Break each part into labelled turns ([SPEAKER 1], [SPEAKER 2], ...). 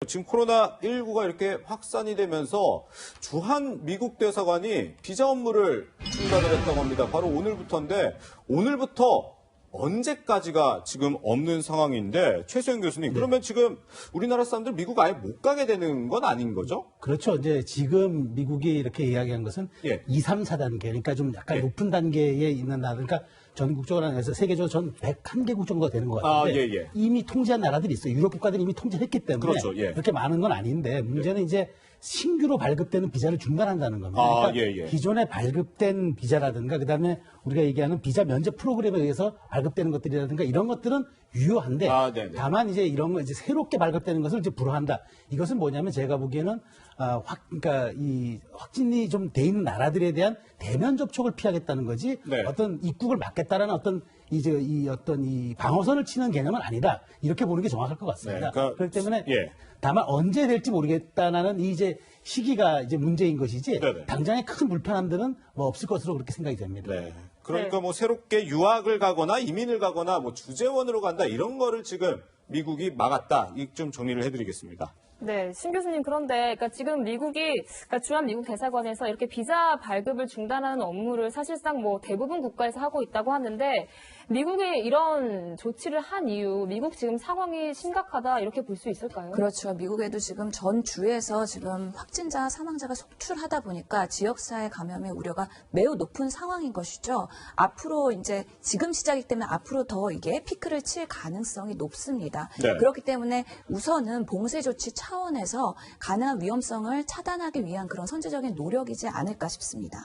[SPEAKER 1] 지금 코로나19가 이렇게 확산이 되면서 주한 미국 대사관이 비자 업무를 중단을 했다고 합니다. 바로 오늘부터인데 오늘부터 언제까지가 지금 없는 상황인데 최수영 교수님, 그러면 지금 우리나라 사람들 미국 아예 못 가게 되는 건 아닌 거죠?
[SPEAKER 2] 그렇죠. 이제 지금 미국이 이렇게 이야기한 것은
[SPEAKER 1] 예.
[SPEAKER 2] 2, 3, 4단계, 그러니까 좀 약간 높은 단계에 있는 나라, 그러니까 전국적으로 해서 세계적으로 전 101개국 정도가 되는 것 같은데
[SPEAKER 1] 예.
[SPEAKER 2] 이미 통제한 나라들이 있어요. 유럽 국가들이 이미 통제했기 때문에
[SPEAKER 1] 그렇죠. 예.
[SPEAKER 2] 그렇게 많은 건 아닌데 문제는 이제 신규로 발급되는 비자를 중단한다는 겁니다. 그러니까 기존에 발급된 비자라든가 그다음에 우리가 얘기하는 비자 면제 프로그램에 의해서 발급되는 것들이라든가 이런 것들은 유효한데 다만 이제 이런 거 이제 새롭게 발급되는 것을 이제 불허한다. 이것은 뭐냐면 제가 보기에는 그러니까 이 확진이 좀 돼 있는 나라들에 대한 대면 접촉을 피하겠다는 거지 어떤 입국을 막겠다라는 어떤 이 방어선을 치는 개념은 아니다. 이렇게 보는 게 정확할 것 같습니다. 그렇기 때문에 다만 언제 될지 모르겠다는 이제 시기가 이제 문제인 것이지 당장의 큰 불편함들은 뭐 없을 것으로 그렇게 생각이 됩니다.
[SPEAKER 1] 그러니까 뭐 새롭게 유학을 가거나 이민을 가거나 뭐 주재원으로 간다 이런 거를 지금 미국이 막았다. 이 좀 정리를 해드리겠습니다.
[SPEAKER 3] 네, 신 교수님, 그런데 그러니까 지금 그러니까 주한 미국 대사관에서 이렇게 비자 발급을 중단하는 업무를 사실상 뭐 대부분 국가에서 하고 있다고 하는데 미국이 이런 조치를 한 이유, 미국 지금 상황이 심각하다 이렇게 볼 수 있을까요?
[SPEAKER 4] 그렇죠. 미국에도 지금 전 주에서 지금 확진자, 사망자가 속출하다 보니까 지역사회 감염의 우려가 매우 높은 상황인 것이죠. 앞으로 이제 지금 시작이기 때문에 앞으로 더 이게 피크를 칠 가능성이 높습니다. 그렇기 때문에 우선은 봉쇄 조치 차원에서 가능한 위험성을 차단하기 위한 그런 선제적인 노력이지 않을까 싶습니다.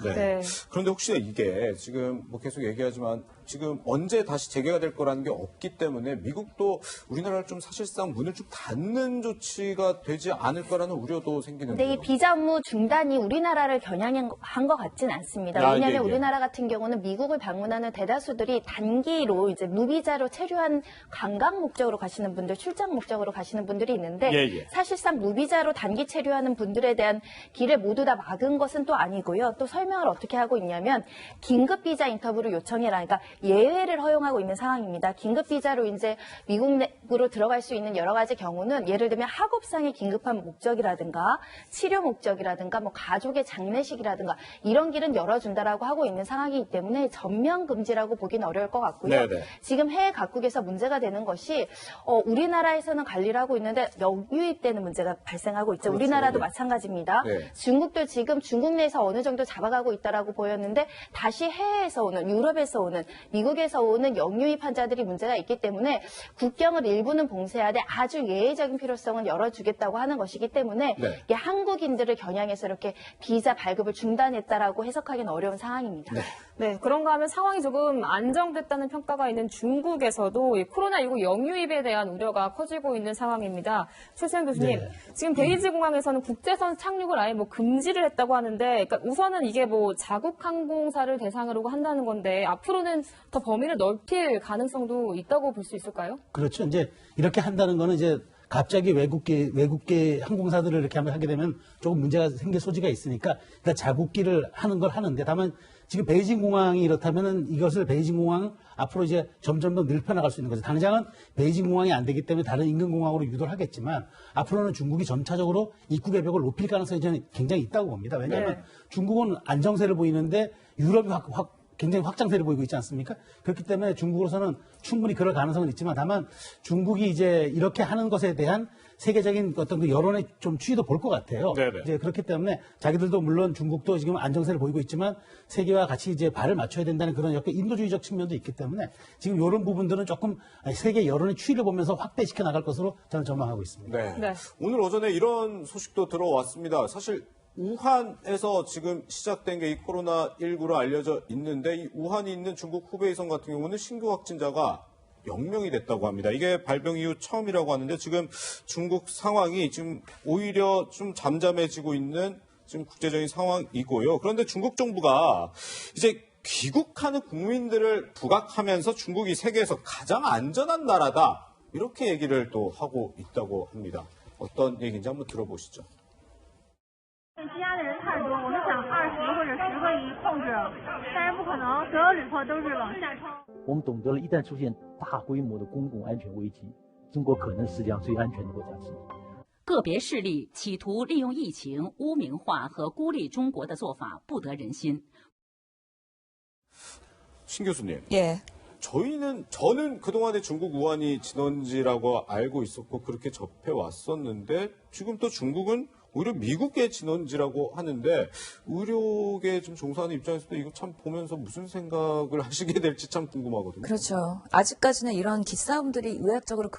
[SPEAKER 1] 그런데 혹시 이게 지금 뭐 계속 얘기하지만 지금 언제 다시 재개가 될 거라는 게 없기 때문에 미국도 우리나라를 좀 사실상 문을 쭉 닫는 조치가 되지 않을 거라는 우려도 생기는데요.
[SPEAKER 5] 근데 이 비자 업무 중단이 우리나라를 겨냥한 것 같지는 않습니다. 왜냐하면 우리나라 같은 경우는 미국을 방문하는 대다수들이 단기로 이제 무비자로 체류한 관광 목적으로 가시는 분들, 출장 목적으로 가시는 분들이 있는데 사실상 무비자로 단기 체류하는 분들에 대한 길을 모두 다 막은 것은 또 아니고요. 또 설명을 어떻게 하고 있냐면 긴급 비자 인터뷰를 요청해라. 그러니까 예외를 허용하고 있는 상황입니다. 긴급 비자로 이제 미국으로 들어갈 수 있는 여러 가지 경우는 예를 들면 학업상의 긴급한 목적이라든가 치료 목적이라든가 뭐 가족의 장례식이라든가 이런 길은 열어준다라고 하고 있는 상황이기 때문에 전면 금지라고 보기는 어려울 것 같고요. 지금 해외 각국에서 문제가 되는 것이 우리나라에서는 관리를 하고 있는데 역유입되는 문제가 발생하고 있죠. 우리나라도 마찬가지입니다. 중국도 지금 중국 내에서 어느 정도 잡아가고 있다라고 보였는데 다시 해외에서 오는 유럽에서 오는 미국에서 오는 역유입 환자들이 문제가 있기 때문에 국경을 일부는 봉쇄하되 아주 예외적인 필요성은 열어주겠다고 하는 것이기 때문에 이게 한국인들을 겨냥해서 이렇게 비자 발급을 중단했다라고 해석하기는 어려운 상황입니다.
[SPEAKER 3] 네, 그런가 하면 상황이 조금 안정됐다는 평가가 있는 중국에서도 이 코로나19 역유입에 대한 우려가 커지고 있는 상황입니다. 최수영 교수님, 지금 베이지 공항에서는 국제선 착륙을 아예 뭐 금지를 했다고 하는데, 그러니까 우선은 이게 뭐 자국 항공사를 대상으로 한다는 건데 앞으로는 더 범위를 넓힐 가능성도 있다고 볼 수 있을까요?
[SPEAKER 2] 그렇죠. 이제 이렇게 한다는 거는 이제 갑자기 외국계 항공사들을 이렇게 하게 되면 조금 문제가 생길 소지가 있으니까 일단 자국기를 하는 걸 하는데 다만 지금 베이징 공항이 이렇다면은 이것을 베이징 공항 앞으로 이제 점점 더 넓혀나갈 수 있는 거죠. 당장은 베이징 공항이 안 되기 때문에 다른 인근 공항으로 유도를 하겠지만 앞으로는 중국이 점차적으로 입국 외벽을 높일 가능성이 저는 굉장히 있다고 봅니다. 왜냐하면 중국은 안정세를 보이는데 유럽이 굉장히 확장세를 보이고 있지 않습니까? 그렇기 때문에 중국으로서는 충분히 그럴 가능성은 있지만 다만 중국이 이제 이렇게 하는 것에 대한 세계적인 어떤 그 여론의 좀 추이도 볼 것 같아요. 이제 그렇기 때문에 자기들도 물론 중국도 지금 안정세를 보이고 있지만 세계와 같이 이제 발을 맞춰야 된다는 그런 약간 인도주의적 측면도 있기 때문에 지금 이런 부분들은 조금 세계 여론의 추이를 보면서 확대시켜 나갈 것으로 저는 전망하고 있습니다.
[SPEAKER 1] 오늘 오전에 이런 소식도 들어왔습니다. 사실 우한에서 지금 시작된 게 이 코로나19로 알려져 있는데 이 우한이 있는 중국 후베이성 같은 경우는 신규 확진자가 0명이 됐다고 합니다. 이게 발병 이후 처음이라고 하는데 지금 중국 상황이 지금 오히려 좀 잠잠해지고 있는 지금 국제적인 상황이고요. 그런데 중국 정부가 이제 귀국하는 국민들을 부각하면서 중국이 세계에서 가장 안전한 나라다 이렇게 얘기를 또 하고 있다고 합니다. 어떤 얘기인지 한번 들어보시죠.
[SPEAKER 6] 积压的人太多，我们想20或者10个亿控制，但是不可能所有旅客都是往下冲。
[SPEAKER 7] 我们懂得了，一旦出现大规模的公共安全危机，中国可能是世界上最安全的国家之一。个别势力企图利用疫情污名化和孤立中国的做法不得人心。
[SPEAKER 1] 신 교수님.
[SPEAKER 4] 예.
[SPEAKER 1] 저는 그동안에 중국 우한이 진원지라고 알고 있었고 그렇게 접해왔었는데 지금 또 중국은 오히려 미국의 진원지라고 하는데 의료계에 좀 종사하는 입장에서도 이거 참 보면서 무슨 생각을 하시게 될지 참 궁금하거든요.
[SPEAKER 4] 그렇죠. 아직까지는 이런 기싸움들이 의학적으로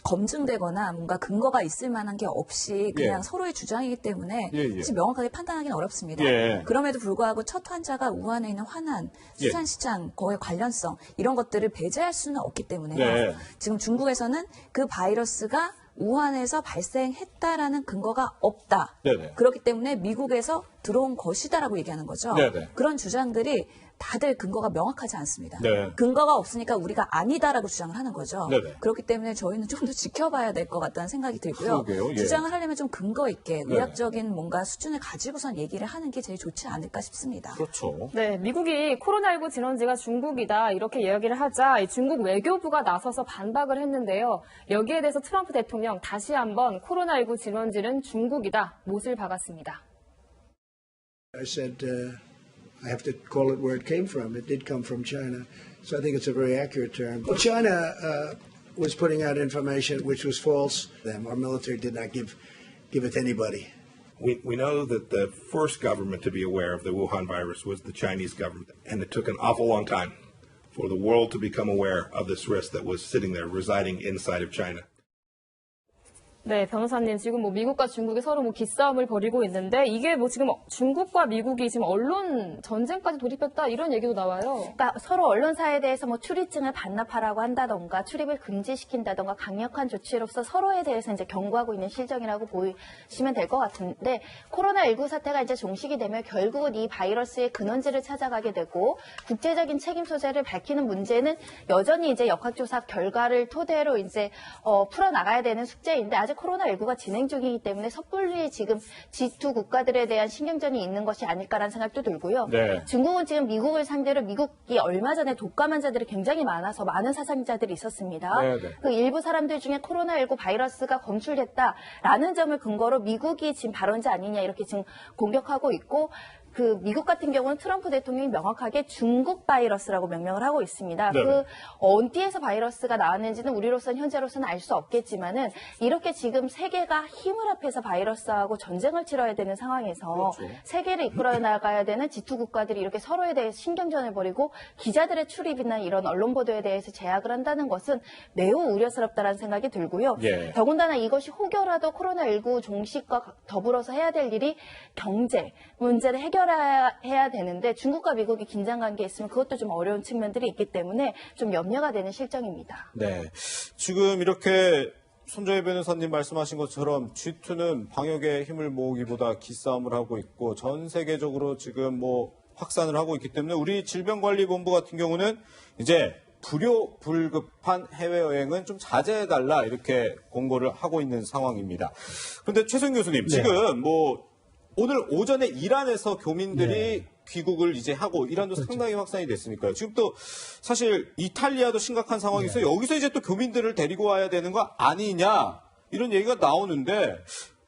[SPEAKER 4] 검증되거나 뭔가 근거가 있을 만한 게 없이 그냥
[SPEAKER 1] 예.
[SPEAKER 4] 서로의 주장이기 때문에
[SPEAKER 1] 예.
[SPEAKER 4] 사실 명확하게 판단하기는 어렵습니다.
[SPEAKER 1] 예.
[SPEAKER 4] 그럼에도 불구하고 첫 환자가 우한에 있는 화난,
[SPEAKER 1] 예.
[SPEAKER 4] 수산시장, 거의 관련성 이런 것들을 배제할 수는 없기 때문에요.
[SPEAKER 1] 네.
[SPEAKER 4] 지금 중국에서는 그 바이러스가 우한에서 발생했다라는 근거가 없다.
[SPEAKER 1] 네네.
[SPEAKER 4] 그렇기 때문에 미국에서 들어온 것이다라고 얘기하는 거죠.
[SPEAKER 1] 네네.
[SPEAKER 4] 그런 주장들이 다들 근거가 명확하지 않습니다.
[SPEAKER 1] 네.
[SPEAKER 4] 근거가 없으니까 우리가 아니다라고 주장을 하는 거죠.
[SPEAKER 1] 네네.
[SPEAKER 4] 그렇기 때문에 저희는 좀 더 지켜봐야 될 것 같다는 생각이 들고요.
[SPEAKER 1] 그러게요. 예.
[SPEAKER 4] 주장을 하려면 좀 근거 있게
[SPEAKER 1] 네.
[SPEAKER 4] 의학적인 뭔가 수준을 가지고선 얘기를 하는 게 제일 좋지 않을까 싶습니다.
[SPEAKER 1] 그렇죠.
[SPEAKER 3] 네, 미국이 코로나19 진원지가 중국이다 이렇게 이야기를 하자 이 중국 외교부가 나서서 반박을 했는데요. 여기에 대해서 트럼프 대통령 다시 한번 코로나19 진원지는 중국이다 못을 박았습니다.
[SPEAKER 8] I said I have to call it where it came from. It did come from China, so I think it's a very accurate term. Well, China was putting out information which was false. Our military did not give it to anybody.
[SPEAKER 9] We know that the first government to be aware of the Wuhan virus was the Chinese government, and it took an awful long time for the world to become aware of this risk that was sitting there, residing inside of China.
[SPEAKER 3] 네, 변호사님 지금 뭐 미국과 중국이 서로 뭐 기싸움을 벌이고 있는데 이게 뭐 지금 중국과 미국이 지금 언론 전쟁까지 돌입했다 이런 얘기도 나와요.
[SPEAKER 5] 그러니까 서로 언론사에 대해서 뭐 출입증을 반납하라고 한다던가 출입을 금지시킨다던가 강력한 조치로서 서로에 대해서 이제 경고하고 있는 실정이라고 보시면 될 것 같은데 코로나19 사태가 이제 종식이 되면 결국은 이 바이러스의 근원지를 찾아가게 되고 국제적인 책임 소재를 밝히는 문제는 여전히 이제 역학조사 결과를 토대로 이제 풀어나가야 되는 숙제인데 아직 코로나19가 진행 중이기 때문에 섣불리 지금 G2 국가들에 대한 신경전이 있는 것이 아닐까라는 생각도 들고요.
[SPEAKER 1] 네.
[SPEAKER 5] 중국은 지금 미국을 상대로 미국이 얼마 전에 독감한 자들이 굉장히 많아서 많은 사상자들이 있었습니다.
[SPEAKER 1] 네, 네.
[SPEAKER 5] 그 일부 사람들 중에 코로나19 바이러스가 검출됐다라는 점을 근거로 미국이 지금 발원자 아니냐 이렇게 지금 공격하고 있고 그 미국 같은 경우는 트럼프 대통령이 명확하게 중국 바이러스라고 명명을 하고 있습니다.
[SPEAKER 1] 네.
[SPEAKER 5] 그 어디에서 바이러스가 나왔는지는 우리로서는 현재로서는 알 수 없겠지만은 이렇게 지금 세계가 힘을 합해서 바이러스하고 전쟁을 치러야 되는 상황에서
[SPEAKER 1] 그렇죠.
[SPEAKER 5] 세계를 이끌어 나가야 되는 G2 국가들이 이렇게 서로에 대해서 신경전을 벌이고 기자들의 출입이나 이런 언론 보도에 대해서 제약을 한다는 것은 매우 우려스럽다는 생각이 들고요.
[SPEAKER 1] 예.
[SPEAKER 5] 더군다나 이것이 혹여라도 코로나19 종식과 더불어서 해야 될 일이 경제 문제를 해결해야 되는데 중국과 미국이 긴장 관계에 있으면 그것도 좀 어려운 측면들이 있기 때문에 좀 염려가 되는 실정입니다.
[SPEAKER 1] 네. 지금 이렇게 손정혜 변호사님 말씀하신 것처럼 G2는 방역에 힘을 모으기보다 기싸움을 하고 있고 전 세계적으로 지금 뭐 확산을 하고 있기 때문에 우리 질병관리본부 같은 경우는 이제 불효불급한 해외여행은 좀 자제해달라 이렇게 공고를 하고 있는 상황입니다. 그런데 최선 교수님, 지금 뭐 오늘 오전에 이란에서 교민들이 귀국을 이제 하고 이란도 상당히 확산이 됐으니까요. 지금 또 사실 이탈리아도 심각한 상황이 있어요. 여기서 이제 또 교민들을 데리고 와야 되는 거 아니냐 이런 얘기가 나오는데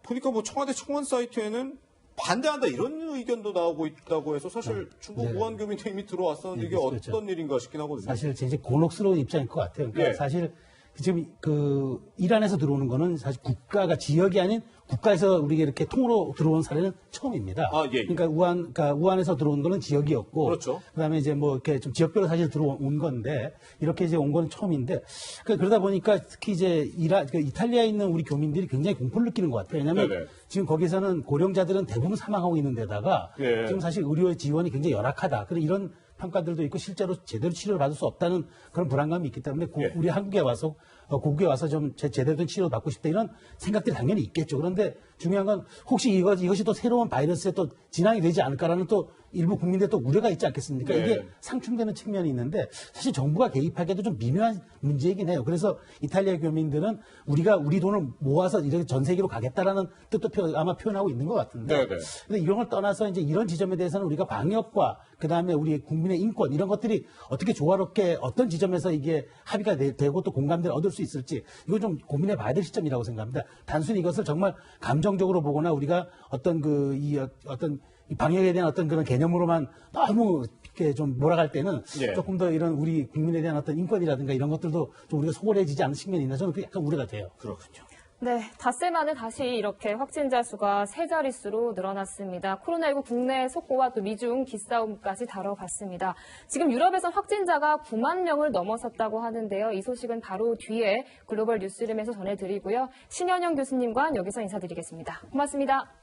[SPEAKER 1] 보니까 뭐 청와대 청원 사이트에는 반대한다 이런 의견도 나오고 있다고 해서 사실 중국 우한 교민도 이미 들어왔었는데 이게
[SPEAKER 2] 그렇죠.
[SPEAKER 1] 어떤 일인가 싶긴 하거든요.
[SPEAKER 2] 사실 이제 곤혹스러운 입장일 것 같아요. 그러니까
[SPEAKER 1] 예.
[SPEAKER 2] 사실 지금 그 이란에서 들어오는 거는 사실 국가가 지역이 아닌 국가에서 우리가 이렇게 통으로 들어온 사례는 처음입니다.
[SPEAKER 1] 아, 예, 예.
[SPEAKER 2] 그러니까 우한에서 들어온 거는 지역이었고,
[SPEAKER 1] 그렇죠.
[SPEAKER 2] 그다음에 이제 뭐 이렇게 좀 지역별로 사실 들어온 건데 이렇게 이제 온 거는 처음인데 그러다 보니까 특히 이제 이탈리아에 있는 우리 교민들이 굉장히 공포를 느끼는 것 같아요. 왜냐하면
[SPEAKER 1] 네네.
[SPEAKER 2] 지금 거기서는 고령자들은 대부분 사망하고 있는 데다가
[SPEAKER 1] 예.
[SPEAKER 2] 지금 사실 의료 지원이 굉장히 열악하다. 그런 이런 평가들도 있고 실제로 제대로 치료를 받을 수 없다는 그런 불안감이 있기 때문에
[SPEAKER 1] 예.
[SPEAKER 2] 우리 한국에 와서 고국에 와서 좀 제대로 된 치료를 받고 싶다 이런 생각들이 당연히 있겠죠. 그런데 중요한 건 혹시 이것이 또 새로운 바이러스에 또 진앙이 되지 않을까라는 또 일부 국민들의 또 우려가 있지 않겠습니까?
[SPEAKER 1] 네.
[SPEAKER 2] 이게 상충되는 측면이 있는데 사실 정부가 개입하기에도 좀 미묘한 문제이긴 해요. 그래서 이탈리아 교민들은 우리가 우리 돈을 모아서 이렇게 전 세계로 가겠다라는 뜻도 아마 표현하고 있는 것 같은데.
[SPEAKER 1] 네, 네.
[SPEAKER 2] 근데 이런 걸 떠나서 이제 이런 지점에 대해서는 우리가 방역과 그다음에 우리 국민의 인권 이런 것들이 어떻게 조화롭게 어떤 지점에서 이게 합의가 되고 또 공감대를 얻을 수 있을지 이거 좀 고민해 봐야 될 시점이라고 생각합니다. 단순히 이것을 정말 감정적으로 보거나 우리가 어떤 이 방역에 대한 어떤 그런 개념으로만 너무 이렇게 좀 몰아갈 때는
[SPEAKER 1] 예.
[SPEAKER 2] 조금 더 이런 우리 국민에 대한 어떤 인권이라든가 이런 것들도 좀 우리가 소홀해지지 않는 측면이 있나 저는 그게 약간 우려가 돼요.
[SPEAKER 1] 그렇군요.
[SPEAKER 3] 네, 닷새 만에 다시 이렇게 확진자 수가 세 자릿수로 늘어났습니다. 코로나19 국내 속보와 또 미중 기싸움까지 다뤄봤습니다. 지금 유럽에서 확진자가 9만 명을 넘어섰다고 하는데요. 이 소식은 바로 뒤에 글로벌 뉴스룸에서 전해드리고요. 신현영 교수님과 여기서 인사드리겠습니다. 고맙습니다.